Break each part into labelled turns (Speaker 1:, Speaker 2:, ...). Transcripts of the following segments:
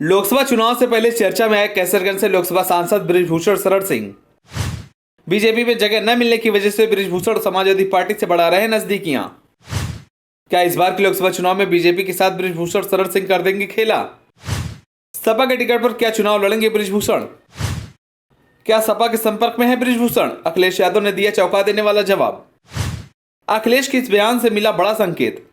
Speaker 1: लोकसभा चुनाव से पहले चर्चा में आए कैसरगंज से लोकसभा सांसद बृजभूषण शरण सिंह। बीजेपी में जगह न मिलने की वजह से बृजभूषण समाजवादी पार्टी से बढ़ा रहे नजदीकियां। क्या इस बार के लोकसभा चुनाव में बीजेपी के साथ बृजभूषण शरण सिंह कर देंगे खेला? सपा के टिकट पर क्या चुनाव लड़ेंगे बृजभूषण? क्या सपा के संपर्क में है बृजभूषण? अखिलेश यादव ने दिया चौंका देने वाला जवाब। अखिलेश के इस बयान से मिला बड़ा संकेत।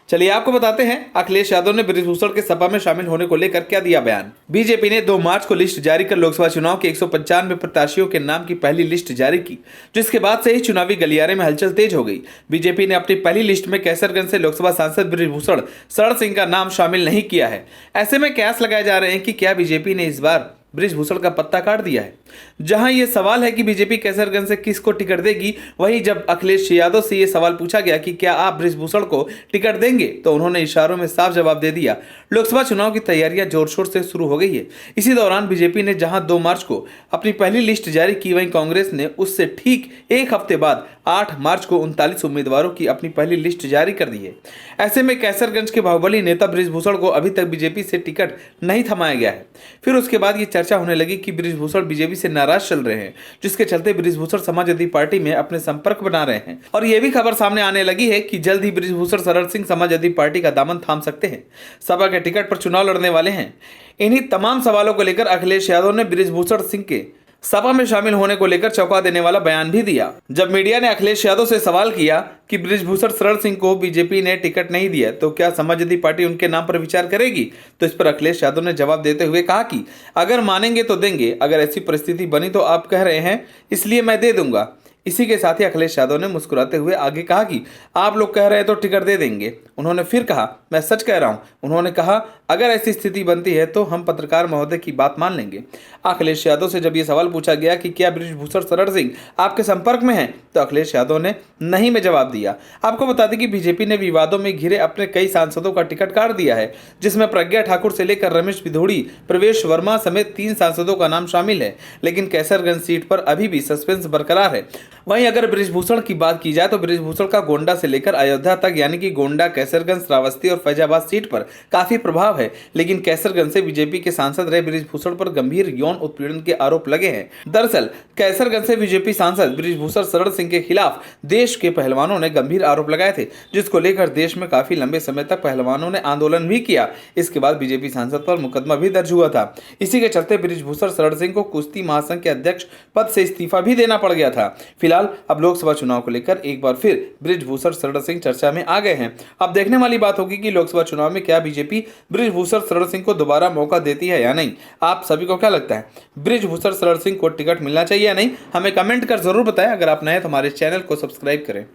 Speaker 1: चलिए आपको बताते हैं अखिलेश यादव ने बृजभूषण के सपा में शामिल होने को लेकर क्या दिया बयान। बीजेपी ने 2 मार्च को लिस्ट जारी कर लोकसभा चुनाव के 195 प्रत्याशियों के नाम की पहली लिस्ट जारी की, जिसके बाद से ही चुनावी गलियारे में हलचल तेज हो गई। बीजेपी ने अपनी पहली लिस्ट में कैसरगंज से लोकसभा सांसद बृजभूषण शरण सिंह का नाम शामिल नहीं किया है। ऐसे में कयास लगाए जा रहे हैं कि क्या बीजेपी ने इस बार बृजभूषण का पत्ता काट दिया है। जहां यह सवाल है कि बीजेपी कैसरगंज से किसको टिकट देगी, वहीं जब अखिलेश यादव से यह सवाल पूछा गया कि क्या आप बृजभूषण को टिकट देंगे, तो उन्होंने इशारों में साफ जवाब दे दिया। लोकसभा चुनाव की तैयारियां जोर शोर से शुरू हो गई है। इसी दौरान बीजेपी ने जहां 2 मार्च को अपनी पहली लिस्ट जारी की, वहीं कांग्रेस ने उससे ठीक एक हफ्ते बाद 8 मार्च को 39 उम्मीदवारों की अपनी पहली लिस्ट जारी कर दी है। ऐसे में कैसरगंज के बाहुबली नेता बृजभूषण को अभी तक बीजेपी से टिकट नहीं थमाया गया है। फिर उसके बाद ये चर्चा होने लगी कि बृजभूषण बीजेपी से नाराज चल रहे हैं, जिसके चलते बृजभूषण समाजवादी पार्टी में अपने संपर्क बना रहे हैं। और यह भी खबर सामने आने लगी है कि जल्द ही बृजभूषण शरण सिंह समाजवादी पार्टी का दामन थाम सकते हैं, सपा के टिकट पर चुनाव लड़ने वाले हैं। इन्हीं तमाम सवालों को लेकर अखिलेश यादव ने बृजभूषण सिंह के सपा में शामिल होने को लेकर चौंका देने वाला बयान भी दिया। जब मीडिया ने अखिलेश यादव से सवाल किया कि बृजभूषण शरण सिंह को बीजेपी ने टिकट नहीं दिया, तो क्या समाजवादी पार्टी उनके नाम पर विचार करेगी, तो इस पर अखिलेश यादव ने जवाब देते हुए कहा कि अगर मानेंगे तो देंगे, अगर ऐसी परिस्थिति बनी तो आप कह रहे हैं इसलिए मैं दे दूंगा। इसी के साथ ही अखिलेश यादव ने मुस्कुराते हुए आगे कहा कि आप लोग कह रहे हैं तो टिकट दे देंगे। उन्होंने फिर कहा मैं सच कह रहा हूं। उन्होंने कहा अगर ऐसी स्थिति बनती है तो हम पत्रकार महोदय की बात मान लेंगे। अखिलेश यादव से जब ये सवाल पूछा गया कि क्या बृजभूषण शरण सिंह आपके संपर्क में हैं, तो अखिलेश यादव ने नहीं में जवाब दिया। आपको बता दें कि बीजेपी ने विवादों में घिरे अपने कई सांसदों का टिकट काट दिया है, जिसमें प्रज्ञा ठाकुर से लेकर रमेश भिधोड़ी, प्रवेश वर्मा समेत 3 सांसदों का नाम शामिल है। लेकिन कैसरगंज सीट पर अभी भी सस्पेंस बरकरार है। वहीं अगर बृजभूषण की बात की जाए तो बृजभूषण का गोंडा से लेकर अयोध्या तक यानी कि गोंडा, कैसरगंज, श्रावस्ती और फैजाबाद सीट पर काफी प्रभाव है। लेकिन कैसरगंज से बीजेपी के सांसद रहे बृजभूषण पर गंभीर यौन उत्पीड़न के आरोप लगे हैं। दरअसल कैसरगंज से बीजेपी सांसद बृजभूषण शरण सिंह के खिलाफ देश के पहलवानों ने गंभीर आरोप लगाए थे, जिसको लेकर देश में काफी लंबे समय तक पहलवानों ने आंदोलन भी किया। इसके बाद बीजेपी सांसद पर मुकदमा भी दर्ज हुआ था। इसी के चलते बृजभूषण शरण सिंह को कुश्ती महासंघ के अध्यक्ष पद से इस्तीफा भी देना पड़ गया था। फिलहाल अब लोकसभा चुनाव को लेकर एक बार फिर बृजभूषण शरण सिंह चर्चा में आ गए हैं। अब देखने वाली बात होगी कि लोकसभा चुनाव में क्या बीजेपी बृजभूषण शरण सिंह को दोबारा मौका देती है या नहीं। आप सभी को क्या लगता है, बृजभूषण शरण सिंह को टिकट मिलना चाहिए या नहीं? हमें कमेंट कर जरूर बताएं। अगर आप नए हैं तो हमारे चैनल को सब्सक्राइब करें।